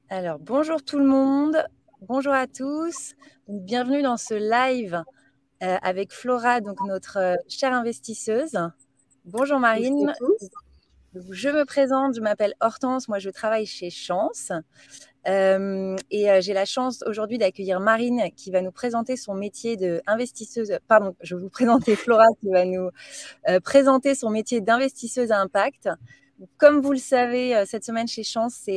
Alors, bonjour tout le monde, bonjour à tous. Donc, bienvenue dans ce live avec Flora, donc notre chère investisseuse. Bonjour Bonjour à Marine. tous. Je me présente, je m'appelle Hortense, moi je travaille chez Chance. J'ai la chance aujourd'hui d'accueillir Marine qui va nous présenter son métier d'investisseuse. Pardon, je vais vous présenter Flora qui va nous présenter son métier d'investisseuse à impact. Comme vous le savez, cette semaine chez Chance,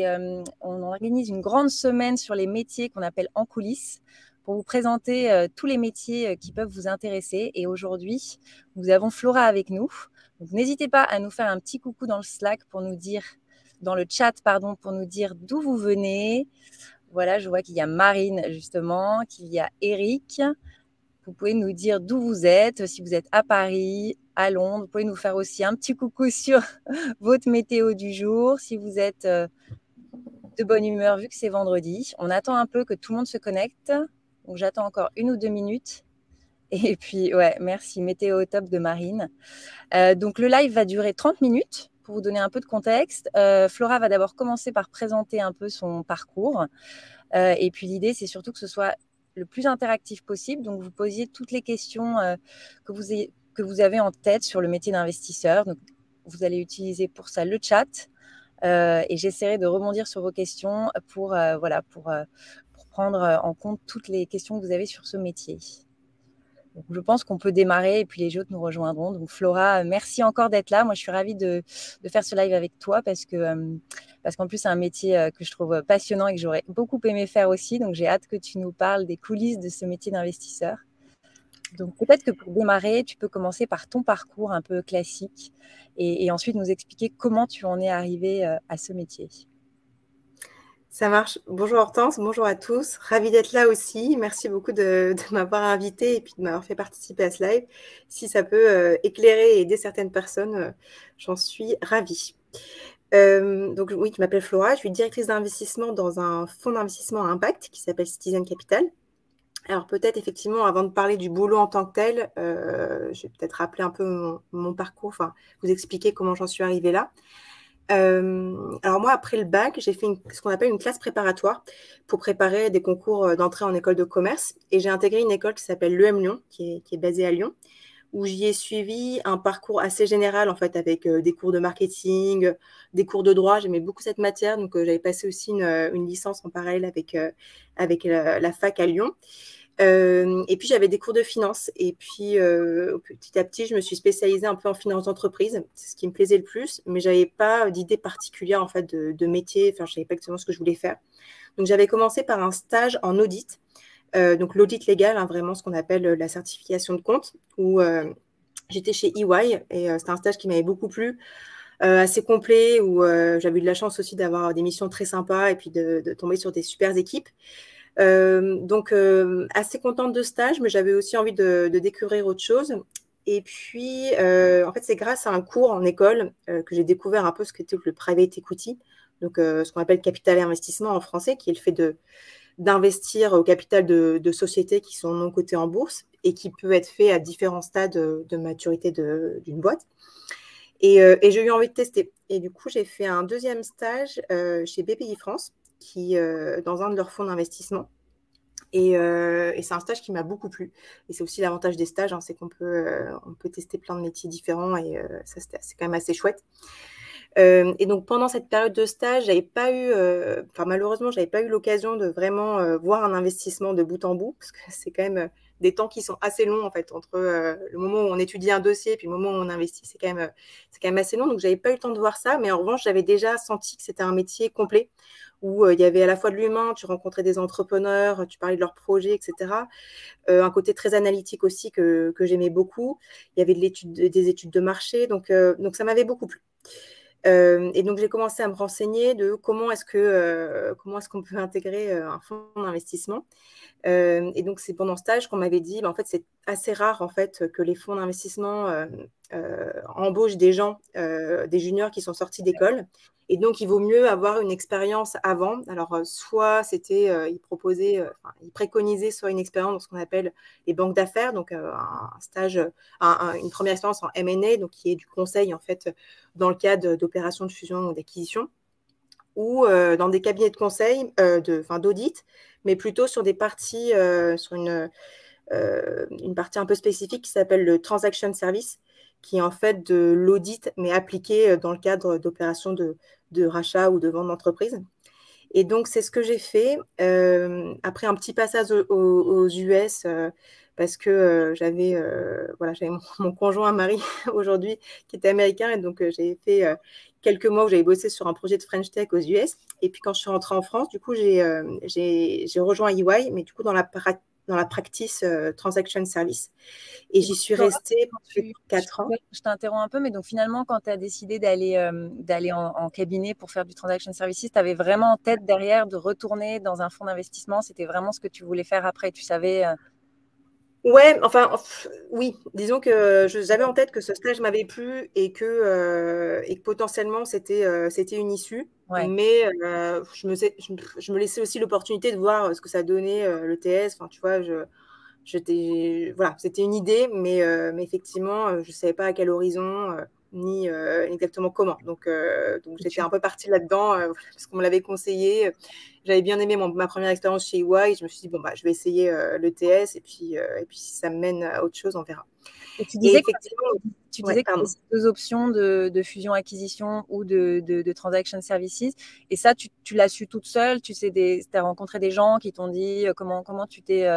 on organise une grande semaine sur les métiers qu'on appelle en coulisses pour vous présenter tous les métiers qui peuvent vous intéresser. Et aujourd'hui, nous avons Flora avec nous. Donc, n'hésitez pas à nous faire un petit coucou dans le Slack pour nous dire, dans le chat, pardon, pour nous dire d'où vous venez. Voilà, je vois qu'il y a Marine, justement, qu'il y a Eric. Vous pouvez nous dire d'où vous êtes, si vous êtes à Paris, à Londres. Vous pouvez nous faire aussi un petit coucou sur votre météo du jour, si vous êtes de bonne humeur vu que c'est vendredi. On attend un peu que tout le monde se connecte. Donc j'attends encore 1 ou 2 minutes. Et puis, ouais, merci. Météo au top de Marine. Donc le live va durer 30 minutes pour vous donner un peu de contexte. Flora va d'abord commencer par présenter un peu son parcours. Et puis l'idée, c'est surtout que ce soit le plus interactif possible. Donc vous posiez toutes les questions que vous avez en tête sur le métier d'investisseur. Donc vous allez utiliser pour ça le chat. Et j'essaierai de rebondir sur vos questions pour prendre en compte toutes les questions que vous avez sur ce métier. Donc, je pense qu'on peut démarrer et puis les autres nous rejoindront. Donc Flora, merci encore d'être là. Moi, je suis ravie de faire ce live avec toi parce qu'en plus, c'est un métier que je trouve passionnant et que j'aurais beaucoup aimé faire aussi. Donc j'ai hâte que tu nous parles des coulisses de ce métier d'investisseur. Donc peut-être que pour démarrer, tu peux commencer par ton parcours un peu classique et ensuite nous expliquer comment tu en es arrivé à ce métier. Ça marche. Bonjour Hortense, bonjour à tous. Ravie d'être là aussi. Merci beaucoup de m'avoir invitée et puis de m'avoir fait participer à ce live. Si ça peut éclairer et aider certaines personnes, j'en suis ravie. Donc oui, je m'appelle Flora, je suis directrice d'investissement dans un fonds d'investissement à impact qui s'appelle Citizen Capital. Alors peut-être effectivement, avant de parler du boulot en tant que tel, je vais peut-être rappeler un peu mon parcours, enfin vous expliquer comment j'en suis arrivée là. Alors moi, après le bac, j'ai fait ce qu'on appelle une classe préparatoire pour préparer des concours d'entrée en école de commerce. Et j'ai intégré une école qui s'appelle l'EM Lyon, qui est basée à Lyon, où j'y ai suivi un parcours assez général, en fait, avec des cours de marketing, des cours de droit. J'aimais beaucoup cette matière, donc j'avais passé aussi une licence en parallèle avec la fac à Lyon. Et puis, j'avais des cours de finance. Et puis, petit à petit, je me suis spécialisée un peu en finance d'entreprise. C'est ce qui me plaisait le plus. Mais je n'avais pas d'idée particulière, en fait, de métier. Enfin, je ne savais pas exactement ce que je voulais faire. Donc, j'avais commencé par un stage en audit. Donc, l'audit légal, hein, vraiment ce qu'on appelle la certification de compte, où j'étais chez EY. Et c'était un stage qui m'avait beaucoup plu. Assez complet, où j'avais eu de la chance aussi d'avoir des missions très sympas et puis de tomber sur des super équipes. Donc, assez contente de stage, mais j'avais aussi envie de découvrir autre chose. Et puis, en fait, c'est grâce à un cours en école que j'ai découvert un peu ce qu'était le private equity, donc ce qu'on appelle capital et investissement en français, qui est le fait d'investir au capital de sociétés qui sont non cotées en bourse et qui peut être fait à différents stades de maturité d'une boîte. Et j'ai eu envie de tester. Et du coup, j'ai fait un deuxième stage chez BPI France, dans un de leurs fonds d'investissement. Et c'est un stage qui m'a beaucoup plu. Et c'est aussi l'avantage des stages, hein, c'est on peut tester plein de métiers différents et ça, c'est quand même assez chouette. Et donc, pendant cette période de stage, malheureusement, j'avais pas eu l'occasion de vraiment voir un investissement de bout en bout, parce que c'est quand même des temps qui sont assez longs, en fait, entre le moment où on étudie un dossier et puis le moment où on investit, c'est quand même assez long. Donc, j'avais pas eu le temps de voir ça, mais en revanche, j'avais déjà senti que c'était un métier complet, où il y avait à la fois de l'humain, tu rencontrais des entrepreneurs, tu parlais de leurs projets, etc. Un côté très analytique aussi que j'aimais beaucoup. Il y avait des études de marché, donc ça m'avait beaucoup plu. Et donc, j'ai commencé à me renseigner de comment est-ce qu'on peut intégrer un fonds d'investissement. Et donc, c'est pendant ce stage qu'on m'avait dit, en fait, c'est assez rare en fait, que les fonds d'investissement embauchent des gens, des juniors qui sont sortis d'école. Et donc, il vaut mieux avoir une expérience avant. Alors, soit ils préconisaient soit une expérience dans ce qu'on appelle les banques d'affaires, donc un stage, une première expérience en M&A, donc qui est du conseil en fait dans le cadre d'opérations de fusion ou d'acquisition, ou dans des cabinets de conseil, d'audit, mais plutôt sur des parties, sur une partie un peu spécifique qui s'appelle le Transaction Service, qui est en fait de l'audit, mais appliqué dans le cadre d'opérations de rachat ou de vente d'entreprise. Et donc, c'est ce que j'ai fait. Après un petit passage aux US, parce que j'avais mon conjoint mari aujourd'hui qui était américain. Et donc, j'ai fait quelques mois où j'avais bossé sur un projet de French Tech aux US. Et puis, quand je suis rentrée en France, du coup, j'ai rejoint EY, mais du coup, dans la practice Transaction Service. Et j'y suis restée 4 ans. Je t'interromps un peu, mais donc finalement, quand tu as décidé d'aller en cabinet pour faire du Transaction Services, tu avais vraiment en tête derrière de retourner dans un fonds d'investissement. C'était vraiment ce que tu voulais faire après. Tu savais. Ouais, enfin, oui, disons que j'avais en tête que ce stage m'avait plu et que potentiellement c'était une issue, Ouais. mais je me laissais aussi l'opportunité de voir ce que ça donnait le TS. Enfin, tu vois, voilà, c'était une idée, mais effectivement, je ne savais pas à quel horizon ni exactement comment. Donc j'étais un peu partie là-dedans parce qu'on me l'avait conseillé. J'avais bien aimé ma première expérience chez EY. Je me suis dit, bon, bah, je vais essayer l'ETS et puis si ça me mène à autre chose, on verra. Et tu disais que tu ouais, avais ces deux options de fusion-acquisition ou de transaction services. Et ça, tu l'as su toute seule. Tu as rencontré des gens qui t'ont dit comment tu t'es.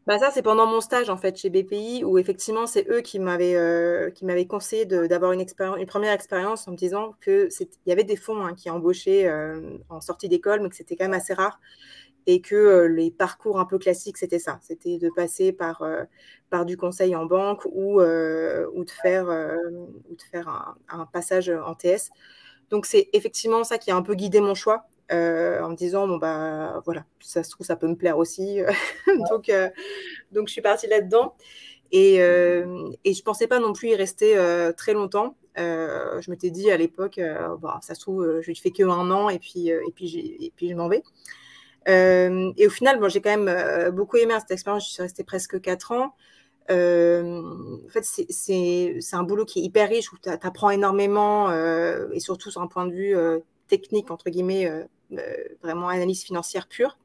Bah ça, c'est pendant mon stage en fait chez BPI où effectivement, c'est eux qui m'avaient conseillé d'avoir une première expérience en me disant qu'il y avait des fonds qui embauchaient en sortie d'école, mais que c'était quand même assez rare et que les parcours un peu classiques, c'était ça. C'était de passer par du conseil en banque ou de faire un passage en TS. Donc, c'est effectivement ça qui a un peu guidé mon choix en me disant, bon, bah voilà, ça se trouve, ça peut me plaire aussi. Donc, je suis partie là-dedans. Et je ne pensais pas non plus y rester très longtemps. Je m'étais dit à l'époque, bah, ça se trouve, je ne fais que 1 an et puis je m'en vais. Et au final, bon, j'ai quand même beaucoup aimé cette expérience. Je suis restée presque 4 ans. En fait, c'est un boulot qui est hyper riche où tu apprends énormément et surtout sur un point de vue technique, entre guillemets, vraiment analyse financière pure.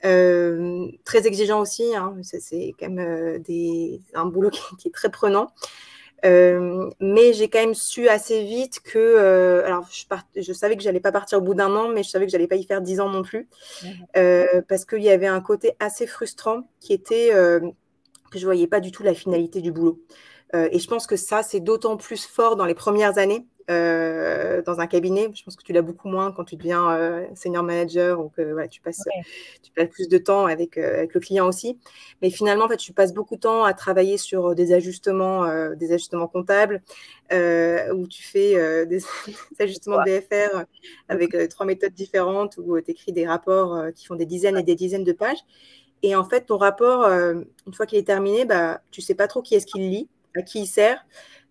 Très exigeant aussi, hein. C'est quand même un boulot qui est très prenant. Mais j'ai quand même su assez vite que, alors je savais que j'allais pas partir au bout d'1 an, mais je savais que j'allais pas y faire 10 ans non plus, parce qu'il y avait un côté assez frustrant qui était que je voyais pas du tout la finalité du boulot. Et je pense que ça, c'est d'autant plus fort dans les premières années dans un cabinet. Je pense que tu l'as beaucoup moins quand tu deviens senior manager ou que voilà, tu passes plus de temps avec le client aussi. Mais finalement, en fait, tu passes beaucoup de temps à travailler sur des ajustements comptables où tu fais des ajustements de BFR avec 3 méthodes différentes où tu écris des rapports qui font des dizaines et des dizaines de pages. Et en fait, ton rapport, une fois qu'il est terminé, bah, tu ne sais pas trop qui est-ce qui le lit, à qui il sert.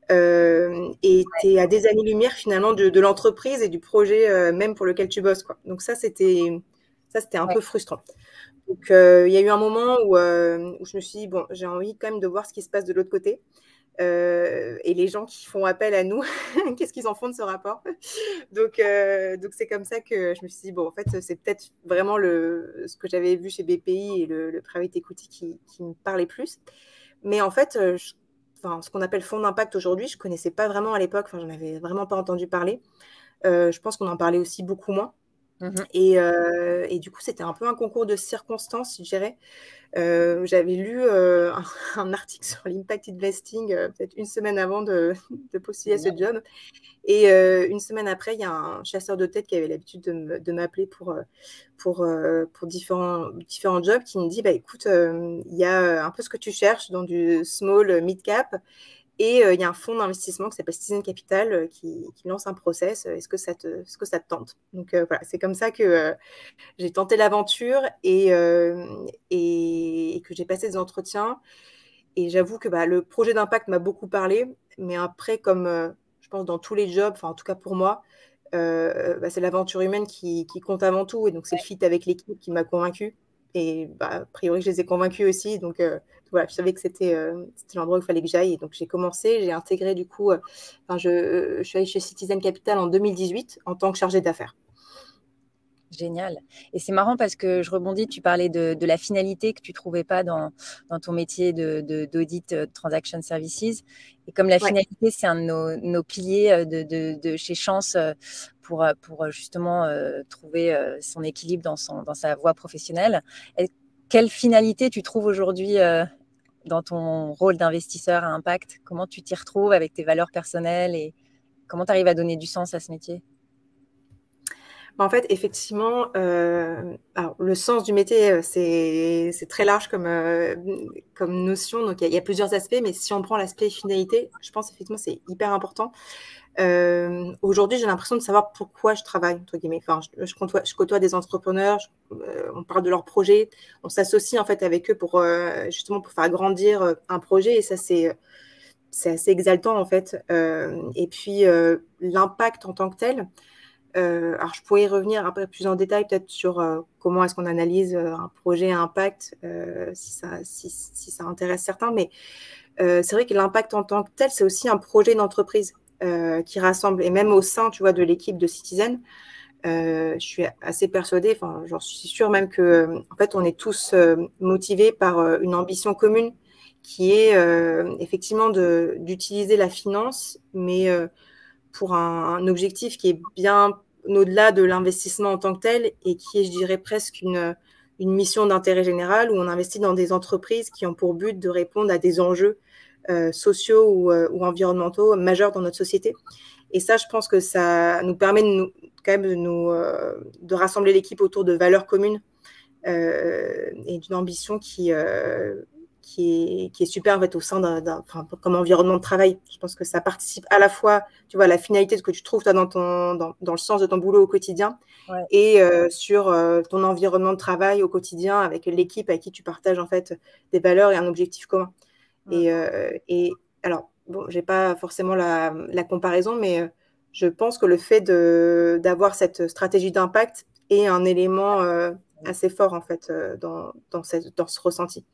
Et tu es à des années-lumière finalement de l'entreprise et du projet même pour lequel tu bosses, quoi. Donc ça, c'était un peu frustrant. Donc, il y a eu un moment où je me suis dit, bon, j'ai envie quand même de voir ce qui se passe de l'autre côté. Et les gens qui font appel à nous, qu'est-ce qu'ils en font de ce rapport? Donc c'est comme ça que je me suis dit, bon, en fait, c'est peut-être vraiment ce que j'avais vu chez BPI et le private equity qui me parlait plus. Mais en fait, ce qu'on appelle fonds d'impact aujourd'hui, je ne connaissais pas vraiment à l'époque, j'en avais vraiment pas entendu parler. Je pense qu'on en parlait aussi beaucoup moins. Et du coup, c'était un peu un concours de circonstances, je dirais. J'avais lu un article sur l'impact investing peut-être une semaine avant de postuler à ce job. Et une semaine après, il y a un chasseur de tête qui avait l'habitude de m'appeler pour différents jobs qui me dit, bah, écoute, il y a un peu ce que tu cherches dans du small mid-cap. Et il y a un fonds d'investissement qui s'appelle Citizen Capital qui lance un process. Est-ce que ça te tente? Donc voilà, c'est comme ça que j'ai tenté l'aventure et que j'ai passé des entretiens. Et j'avoue que le projet d'impact m'a beaucoup parlé. Mais après, comme je pense dans tous les jobs, en tout cas pour moi, c'est l'aventure humaine qui compte avant tout. Et donc, c'est le fit avec l'équipe qui m'a convaincue. Et a priori, je les ai convaincus aussi. Donc, voilà, je savais que c'était l'endroit où il fallait que j'aille. Et donc, j'ai commencé, j'ai intégré du coup, je suis allée chez Citizen Capital en 2018 en tant que chargée d'affaires. Génial. Et c'est marrant parce que je rebondis, tu parlais de la finalité que tu ne trouvais pas dans ton métier d'audit Transaction Services. Et comme la Ouais. finalité, c'est un de nos piliers de chez Chance pour justement trouver son équilibre dans sa voie professionnelle. Et quelle finalité tu trouves aujourd'hui dans ton rôle d'investisseur à impact? Comment tu t'y retrouves avec tes valeurs personnelles et comment tu arrives à donner du sens à ce métier? En fait, effectivement, alors le sens du métier, c'est très large comme notion. Donc, il y a plusieurs aspects, mais si on prend l'aspect finalité, je pense effectivement c'est hyper important. Aujourd'hui, j'ai l'impression de savoir pourquoi je travaille, entre guillemets. Enfin, je côtoie des entrepreneurs, on parle de leurs projets, on s'associe en fait avec eux pour justement pour faire grandir un projet, et ça c'est assez exaltant en fait. Et puis l'impact en tant que tel. Alors, je pourrais y revenir un peu plus en détail, peut-être sur comment est-ce qu'on analyse un projet à impact, si ça intéresse certains. Mais c'est vrai que l'impact en tant que tel, c'est aussi un projet d'entreprise qui rassemble, et même au sein, tu vois, de l'équipe de Citizen, je suis assez persuadée, enfin, j'en suis sûre même que, en fait, on est tous motivés par une ambition commune qui est effectivement d'utiliser la finance, mais pour un objectif qui est bien au-delà de l'investissement en tant que tel, et qui est, je dirais, presque une mission d'intérêt général, où on investit dans des entreprises qui ont pour but de répondre à des enjeux sociaux ou environnementaux majeurs dans notre société. Et ça, je pense que ça nous permet quand même de rassembler l'équipe autour de valeurs communes et d'une ambition qui est super en fait, au sein comme environnement de travail. Je pense que ça participe à la fois, tu vois, à la finalité de ce que tu trouves toi, dans le sens de ton boulot au quotidien, Ouais. et sur ton environnement de travail au quotidien avec l'équipe avec qui tu partages en fait des valeurs et un objectif commun. Et alors, bon, j'ai pas forcément la comparaison, mais je pense que le fait d'avoir cette stratégie d'impact est un élément assez fort en fait dans ce ressenti.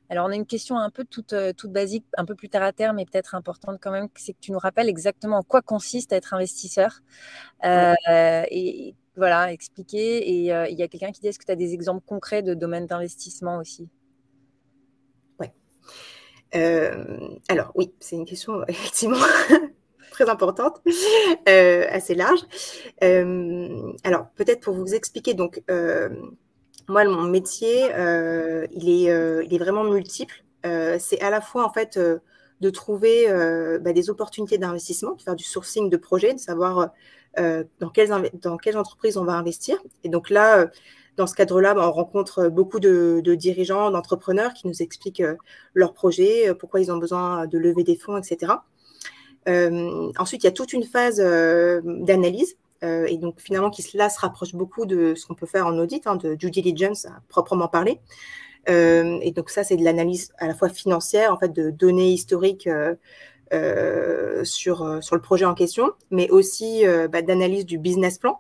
Alors, on a une question un peu toute basique, un peu plus terre à terre, mais peut-être importante quand même, c'est que tu nous rappelles exactement en quoi consiste à être investisseur. Ouais. Et voilà, expliquer. Et il y a quelqu'un qui dit, est-ce que tu as des exemples concrets de domaines d'investissement aussi? Ouais. Alors oui, c'est une question effectivement très importante, assez large. Alors peut-être pour vous expliquer, donc moi mon métier, il est vraiment multiple. C'est à la fois en fait de trouver des opportunités d'investissement, de faire du sourcing de projets, de savoir dans quelles entreprises on va investir. Et donc là, dans ce cadre-là, on rencontre beaucoup de dirigeants, d'entrepreneurs qui nous expliquent leurs projets, pourquoi ils ont besoin de lever des fonds, etc. Ensuite, il y a toute une phase d'analyse, et donc finalement qui là se rapproche beaucoup de ce qu'on peut faire en audit, de due diligence à proprement parler. Et donc ça, c'est de l'analyse à la fois financière, en fait, de données historiques sur le projet en question, mais aussi d'analyse du business plan.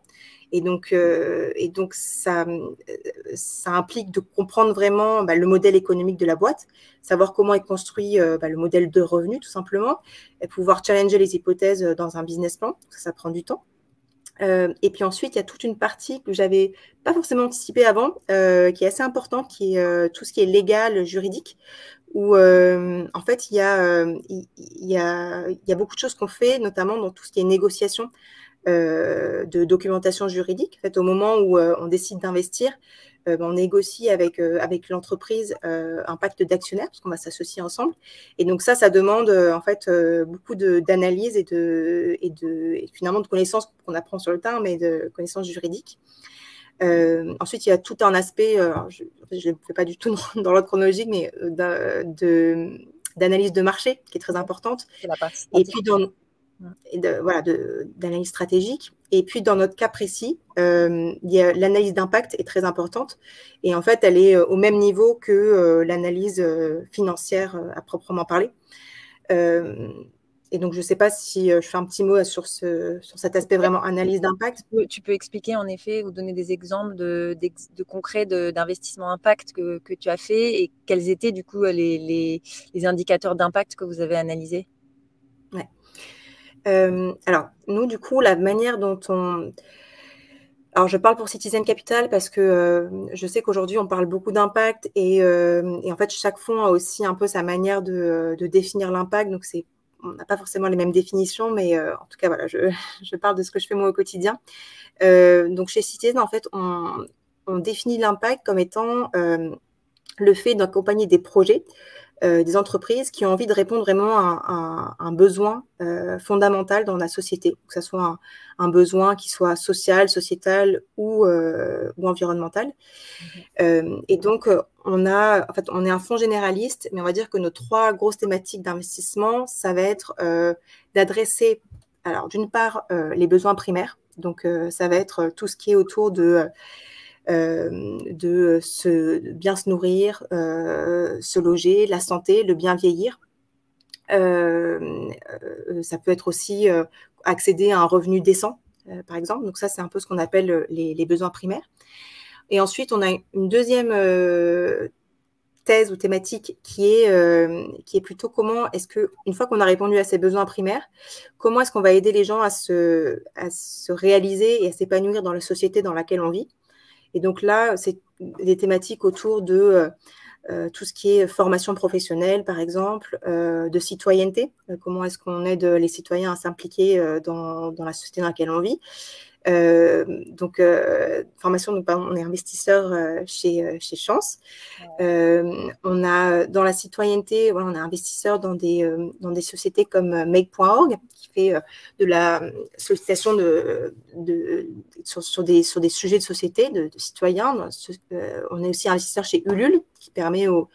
Et donc ça implique de comprendre vraiment le modèle économique de la boîte, savoir comment est construit le modèle de revenu, tout simplement, et pouvoir challenger les hypothèses dans un business plan. Ça prend du temps. Et puis ensuite, il y a toute une partie que j'avais pas forcément anticipée avant, qui est assez importante, qui est tout ce qui est légal, juridique, où en fait, il y a beaucoup de choses qu'on fait, notamment dans tout ce qui est négociation de documentation juridique. En fait, au moment où on décide d'investir, on négocie avec l'entreprise un pacte d'actionnaires, parce qu'on va s'associer ensemble. Et donc ça demande en fait beaucoup d'analyse et finalement de connaissances qu'on apprend sur le tas, mais de connaissances juridiques. Ensuite, il y a tout un aspect, je ne fais pas du tout dans l'ordre chronologique, mais d'analyse de marché qui est très importante. C'est la partie Et stratégique. puis, d'analyse stratégique. Et puis, dans notre cas précis, l'analyse d'impact est très importante. Et en fait, elle est au même niveau que l'analyse financière à proprement parler. Et donc, je ne sais pas si je fais un petit mot sur cet aspect vraiment analyse d'impact. Tu peux expliquer en effet ou donner des exemples de concrets d'investissement impact que tu as fait et quels étaient du coup les indicateurs d'impact que vous avez analysés? Ouais. Alors, nous, du coup, la manière dont Alors, je parle pour Citizen Capital parce que je sais qu'aujourd'hui, on parle beaucoup d'impact et en fait, chaque fonds a aussi un peu sa manière de définir l'impact. Donc, on n'a pas forcément les mêmes définitions, mais en tout cas, voilà, je parle de ce que je fais moi au quotidien. Donc, chez Citizen, en fait, on définit l'impact comme étant le fait d'accompagner des projets, des entreprises qui ont envie de répondre vraiment à un besoin fondamental dans la société, que ce soit un besoin qui soit social, sociétal ou environnemental. Et donc, on est un fonds généraliste, mais on va dire que nos 3 grosses thématiques d'investissement, ça va être d'adresser, alors d'une part, les besoins primaires. Donc, ça va être tout ce qui est autour de bien se nourrir, se loger, la santé, le bien vieillir. Ça peut être aussi accéder à un revenu décent, par exemple. Donc ça, c'est un peu ce qu'on appelle les besoins primaires. Et ensuite, on a une deuxième thèse ou thématique qui est plutôt comment est-ce que, une fois qu'on a répondu à ces besoins primaires, comment est-ce qu'on va aider les gens à se réaliser et à s'épanouir dans la société dans laquelle on vit. Et donc là, c'est des thématiques autour de tout ce qui est formation professionnelle, par exemple, de citoyenneté. Comment est-ce qu'on aide les citoyens à s'impliquer dans la société dans laquelle on vit. Donc, formation, donc, pardon, on est investisseur chez Chance. On a, dans la citoyenneté, voilà, on est investisseur dans des sociétés comme Make.org, qui fait de la sollicitation sur des sujets de société, de citoyens. On est aussi investisseur chez Ulule, qui permet aux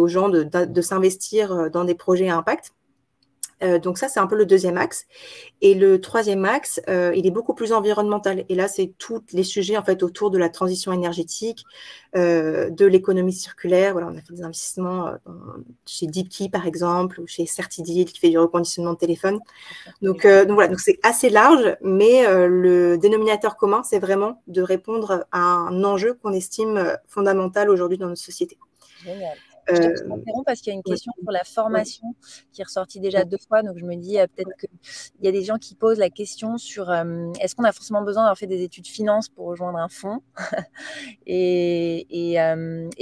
gens de s'investir dans des projets à impact. Donc ça, c'est un peu le deuxième axe. Et le troisième axe, il est beaucoup plus environnemental. Et là, c'est tous les sujets en fait autour de la transition énergétique, de l'économie circulaire. Voilà, on a fait des investissements chez DeepKey, par exemple, ou chez Certidil, qui fait du reconditionnement de téléphone. Donc voilà, donc c'est assez large, mais le dénominateur commun, c'est vraiment de répondre à un enjeu qu'on estime fondamental aujourd'hui dans notre société. Génial. Je t'interromps parce qu'il y a une question sur la formation qui est ressortie déjà 2 fois. Donc, je me dis peut-être qu'il y a des gens qui posent la question sur est-ce qu'on a forcément besoin d'avoir fait des études finance pour rejoindre un fonds et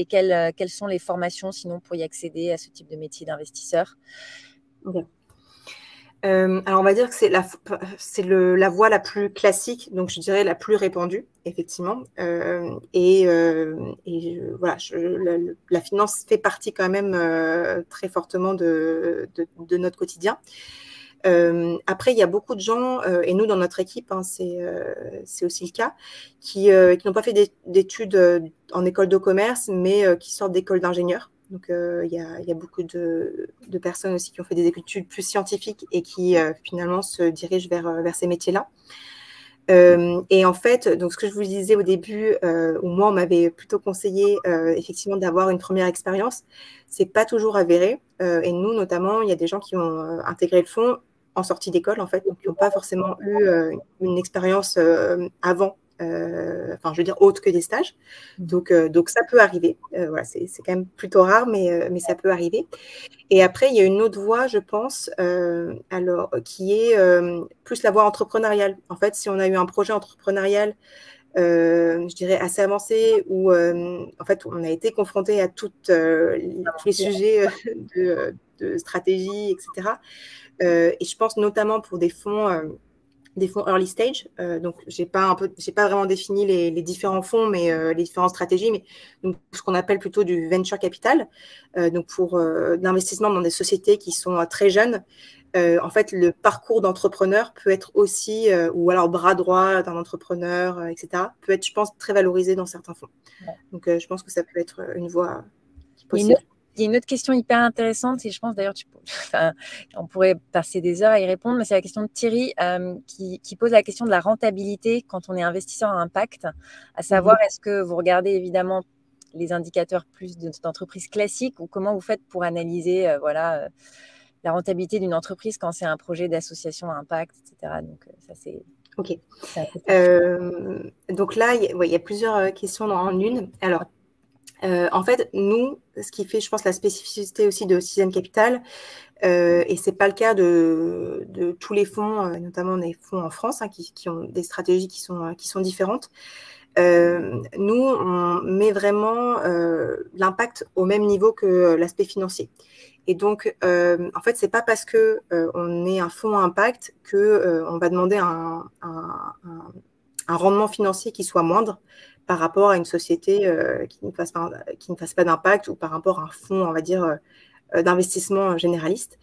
quelles sont les formations sinon pour y accéder à ce type de métier d'investisseur. Alors, on va dire que c'est la voie la plus classique, donc je dirais la plus répandue, effectivement. Voilà, la finance fait partie quand même très fortement de notre quotidien. Après, il y a beaucoup de gens, et nous, dans notre équipe, hein, c'est aussi le cas, qui n'ont pas fait d'études en école de commerce, mais qui sortent d'écoles d'ingénieurs. Donc, il y a beaucoup de personnes aussi qui ont fait des études plus scientifiques et qui, finalement, se dirigent vers ces métiers-là. Et en fait, donc ce que je vous disais au début, où moi, on m'avait plutôt conseillé, effectivement, d'avoir une première expérience, c'est pas toujours avéré. Et nous, notamment, il y a des gens qui ont intégré le fonds en sortie d'école, en fait, donc qui n'ont pas forcément eu une expérience avant. Enfin, je veux dire, autre que des stages. Donc ça peut arriver. Voilà, c'est quand même plutôt rare, mais ça peut arriver. Et après, il y a une autre voie, je pense, qui est plus la voie entrepreneuriale. En fait, si on a eu un projet entrepreneurial, je dirais assez avancé, où en fait, on a été confronté à tous les sujets de stratégie, etc. Et je pense notamment pour des fonds early stage. Donc, j'ai pas vraiment défini les différents fonds, mais les différentes stratégies, mais donc, ce qu'on appelle plutôt du venture capital. Donc, pour l'investissement dans des sociétés qui sont très jeunes. En fait, le parcours d'entrepreneur peut être aussi, ou alors bras droit d'un entrepreneur, etc., peut être, je pense, très valorisé dans certains fonds. Ouais. Donc, je pense que ça peut être une voie possible. Il y a une autre question hyper intéressante et je pense d'ailleurs on pourrait passer des heures à y répondre, mais c'est la question de Thierry qui pose la question de la rentabilité quand on est investisseur à impact, à savoir est-ce que vous regardez évidemment les indicateurs plus d'entreprises classiques ou comment vous faites pour analyser la rentabilité d'une entreprise quand c'est un projet d'association à impact, etc. Donc ça c'est... Ok. Donc là, il y a plusieurs questions en une. Alors, En fait, nous, ce qui fait, je pense, la spécificité aussi de Citizen Capital, et ce n'est pas le cas de tous les fonds, notamment des fonds en France, hein, qui ont des stratégies qui sont différentes. Nous, on met vraiment l'impact au même niveau que l'aspect financier. Et donc, en fait, ce n'est pas parce qu'on est un fonds à impact qu'on va demander un rendement financier qui soit moindre par rapport à une société qui ne fasse pas d'impact ou par rapport à un fonds, on va dire, d'investissement généraliste.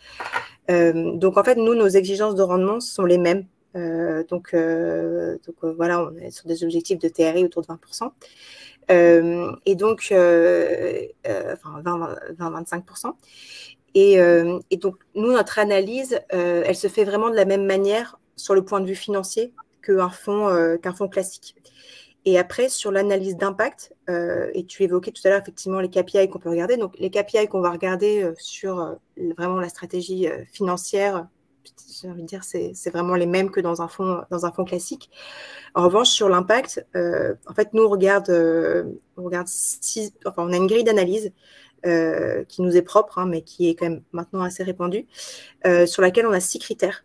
Donc, en fait, nous, nos exigences de rendement sont les mêmes. Donc, voilà, on est sur des objectifs de TRI autour de 20%. Et donc, enfin 20-25%. Et donc, nous, notre analyse, elle se fait vraiment de la même manière sur le point de vue financier qu'un fonds classique. Et après, sur l'analyse d'impact, et tu évoquais tout à l'heure effectivement les KPI qu'on peut regarder. Donc, les KPI qu'on va regarder sur vraiment la stratégie financière, j'ai envie de dire, c'est vraiment les mêmes que dans un fonds classique. En revanche, sur l'impact, en fait, nous, on regarde on a une grille d'analyse qui nous est propre, hein, mais qui est quand même maintenant assez répandue, sur laquelle on a 6 critères.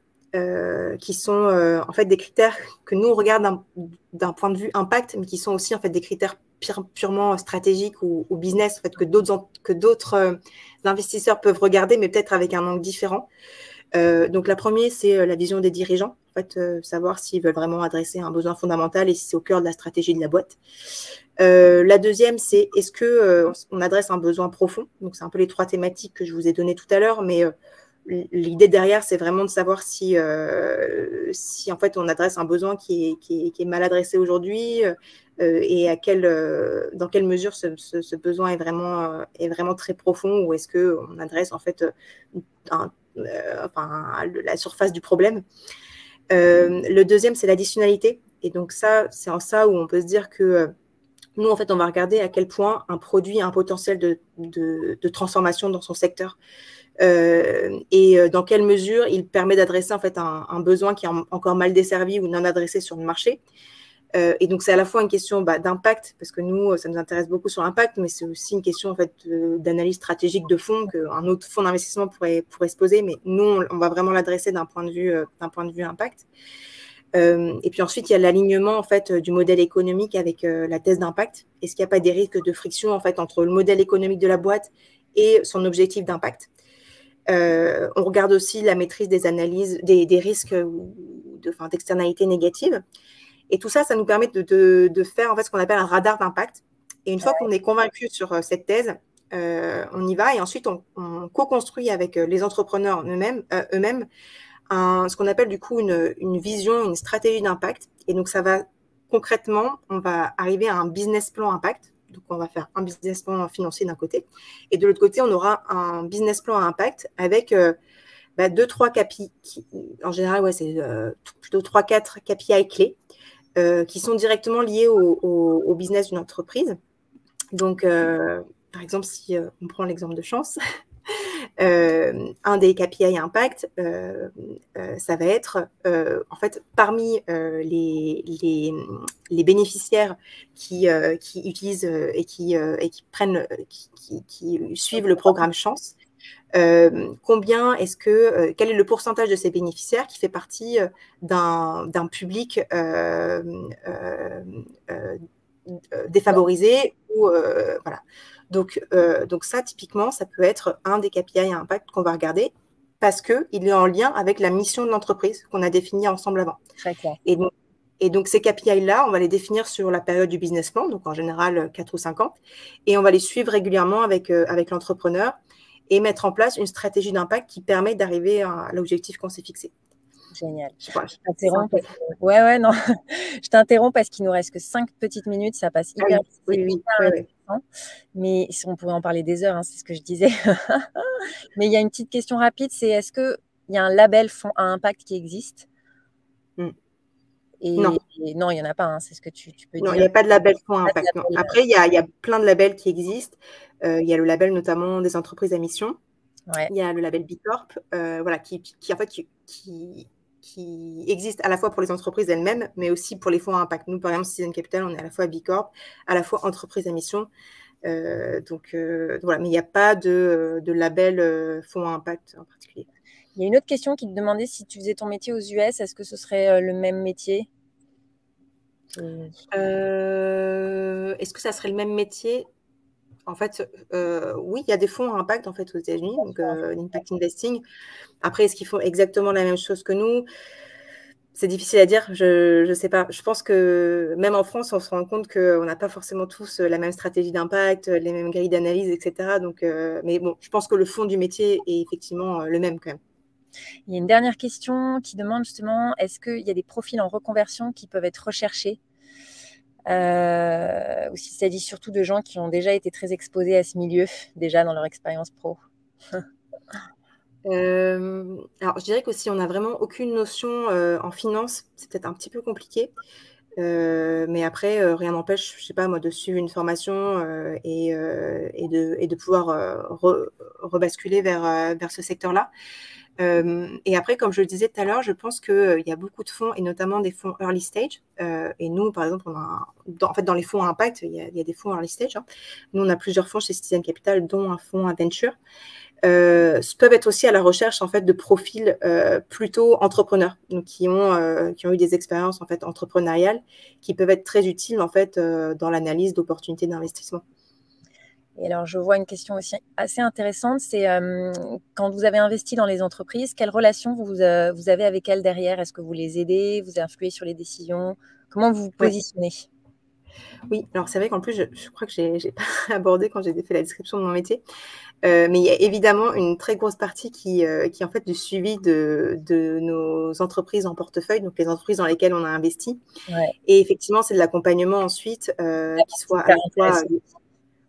Qui sont en fait des critères que nous on regarde d'un point de vue impact, mais qui sont aussi en fait des critères purement stratégiques ou business, en fait, que d'autres investisseurs peuvent regarder, mais peut-être avec un angle différent. Donc la première, c'est la vision des dirigeants, en fait, savoir s'ils veulent vraiment adresser un besoin fondamental et si c'est au cœur de la stratégie de la boîte. La deuxième, c'est est-ce que on adresse un besoin profond. Donc c'est un peu les 3 thématiques que je vous ai données tout à l'heure, mais l'idée derrière, c'est vraiment de savoir si en fait on adresse un besoin qui est mal adressé aujourd'hui, et dans quelle mesure ce besoin est vraiment très profond, ou est-ce qu'on adresse en fait la surface du problème. Le deuxième, c'est l'additionnalité. Et donc ça, c'est en ça où on peut se dire que nous, en fait, on va regarder à quel point un produit a un potentiel de transformation dans son secteur. Et dans quelle mesure il permet d'adresser en fait un besoin qui est encore mal desservi ou non adressé sur le marché. Et donc, c'est à la fois une question d'impact, parce que nous, ça nous intéresse beaucoup sur l'impact, mais c'est aussi une question en fait, d'analyse stratégique de fonds qu'un autre fonds d'investissement pourrait se poser. Mais nous, on va vraiment l'adresser d'un point de vue impact. Et puis ensuite, il y a l'alignement en fait, du modèle économique avec la thèse d'impact. Est-ce qu'il n'y a pas des risques de friction en fait, entre le modèle économique de la boîte et son objectif d'impact? On regarde aussi la maîtrise des analyses, des risques d'externalités négatives. Et tout ça, ça nous permet de faire en fait ce qu'on appelle un radar d'impact. Et une fois qu'on est convaincu sur cette thèse, on y va et ensuite on co-construit avec les entrepreneurs eux-mêmes ce qu'on appelle du coup une vision, une stratégie d'impact. Et donc ça va concrètement, on va arriver à un business plan impact. Donc on va faire un business plan financier d'un côté et de l'autre côté on aura un business plan à impact avec 2-3 KPI, en général ouais, c'est plutôt 3-4 KPI clés qui sont directement liés au business d'une entreprise. Donc, par exemple, si on prend l'exemple de Chance, un des KPI impact, ça va être, en fait, parmi les bénéficiaires qui utilisent et qui suivent le programme Chance, quel est le pourcentage de ces bénéficiaires qui fait partie d'un public défavorisé ou voilà. Donc ça, typiquement, ça peut être un des KPI à impact qu'on va regarder parce qu'il est en lien avec la mission de l'entreprise qu'on a définie ensemble avant. Très clair. Et donc, ces KPI-là, on va les définir sur la période du business plan, donc en général 4 ou 5 ans, et on va les suivre régulièrement avec l'entrepreneur et mettre en place une stratégie d'impact qui permet d'arriver à l'objectif qu'on s'est fixé. Génial. Je t'interromps ouais, non. Je t'interromps parce qu'il nous reste que 5 petites minutes, ça passe hyper vite. Oui. Mais si on pouvait en parler des heures, hein, c'est ce que je disais. Mais il y a une petite question rapide, c'est est-ce qu'il y a un label fonds à impact qui existe? Non. Non, il n'y en a pas, hein, c'est ce que tu peux dire. Non, il n'y a pas de label fonds à impact. Non. Après, il y a plein de labels qui existent. Il y a le label notamment des entreprises à mission. Ouais. Il y a le label B Corp, voilà, qui existe à la fois pour les entreprises elles-mêmes, mais aussi pour les fonds à impact. Nous, par exemple, Citizen Capital, on est à la fois B Corp, à la fois entreprise à mission. Donc, voilà, mais il n'y a pas de label fonds à impact en particulier. Il y a une autre question qui te demandait si tu faisais ton métier aux US, est-ce que ce serait le même métier? Est-ce que ça serait le même métier? En fait, oui, il y a des fonds à impact en fait aux États-Unis, donc l'impact investing. Après, est-ce qu'ils font exactement la même chose que nous? C'est difficile à dire, je ne sais pas. Je pense que même en France, on se rend compte qu'on n'a pas forcément tous la même stratégie d'impact, les mêmes grilles d'analyse, etc. Donc, mais bon, je pense que le fond du métier est effectivement le même quand même. Il y a une dernière question qui demande justement, est-ce qu'il y a des profils en reconversion qui peuvent être recherchés ou s'il s'agit surtout de gens qui ont déjà été très exposés à ce milieu, déjà dans leur expérience pro? Alors, je dirais que si on n'a vraiment aucune notion en finance, c'est peut-être un petit peu compliqué. Mais après, rien n'empêche, je sais pas moi, de suivre une formation et de pouvoir rebasculer vers ce secteur-là. Et après, comme je le disais tout à l'heure, je pense qu'il y a beaucoup de fonds, et notamment des fonds early stage. Et nous, par exemple, en fait, dans les fonds à impact, il y a des fonds early stage. Hein. Nous, on a plusieurs fonds chez Citizen Capital, dont un fonds à venture. Peuvent être aussi à la recherche en fait de profils plutôt entrepreneurs, donc qui ont eu des expériences en fait entrepreneuriales qui peuvent être très utiles en fait dans l'analyse d'opportunités d'investissement. Et alors, je vois une question aussi assez intéressante, c'est quand vous avez investi dans les entreprises, quelle relation vous avez avec elles derrière? Est-ce que vous les aidez? Vous influez sur les décisions? Comment vous vous Ouais. positionnez? Oui, alors c'est vrai qu'en plus, je crois que je n'ai pas abordé quand j'ai fait la description de mon métier, mais il y a évidemment une très grosse partie qui est en fait du suivi de nos entreprises en portefeuille, donc les entreprises dans lesquelles on a investi. Ouais. Et effectivement, c'est de l'accompagnement ensuite qui soit à la fois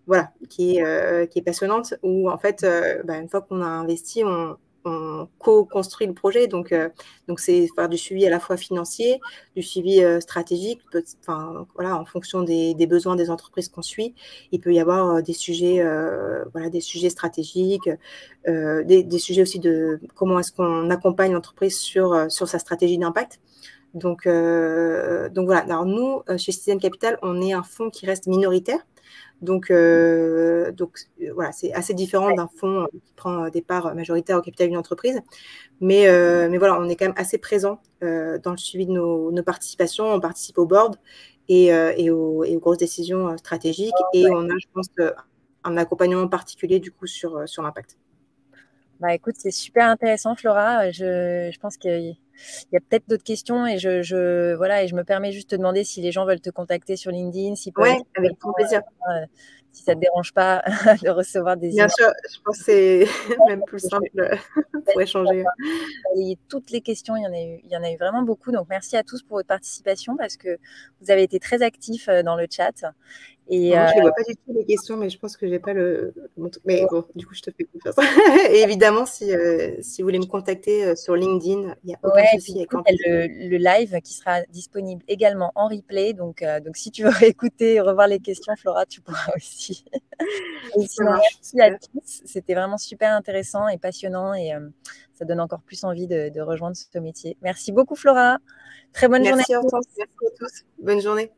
voilà, qui est passionnante, où en fait, une fois qu'on a investi, on co-construit le projet. Donc c'est faire du suivi à la fois financier, du suivi stratégique. Enfin, voilà, en fonction des besoins des entreprises qu'on suit, il peut y avoir des sujets, des sujets stratégiques, des sujets aussi de comment est-ce qu'on accompagne l'entreprise sur sa stratégie d'impact. Donc voilà. Alors nous, chez Citizen Capital, on est un fonds qui reste minoritaire. Donc voilà, c'est assez différent d'un fonds qui prend des parts majoritaires au capital d'une entreprise. Mais voilà, on est quand même assez présent dans le suivi de nos participations. On participe au board et aux grosses décisions stratégiques. Et on a, je pense, un accompagnement particulier du coup sur l'impact. Bah, écoute, c'est super intéressant, Flora. Je pense qu'il y a peut-être d'autres questions et voilà, et je me permets juste de te demander si les gens veulent te contacter sur LinkedIn, s'ils peuvent Ouais, avec grand plaisir. si ça ne te dérange pas de recevoir des Bien emails. sûr, je pense que c'est même plus simple pour échanger. Toutes les questions, il y en a eu vraiment beaucoup. Donc, merci à tous pour votre participation parce que vous avez été très actifs dans le chat. Et, Moi, je ne les vois pas du tout, les questions, mais je pense que je n'ai pas Mais bon, du coup, je te fais confiance. Et évidemment, si vous voulez me contacter sur LinkedIn, il n'y a aucun souci. Du coup, il y a le live qui sera disponible également en replay. Donc si tu veux réécouter et revoir les questions, Flora, tu pourras aussi. Et sinon, merci à tous. C'était vraiment super intéressant et passionnant et ça donne encore plus envie de rejoindre ce métier. Merci beaucoup, Flora. Très bonne journée. Merci Hortense, merci à tous. Bonne journée.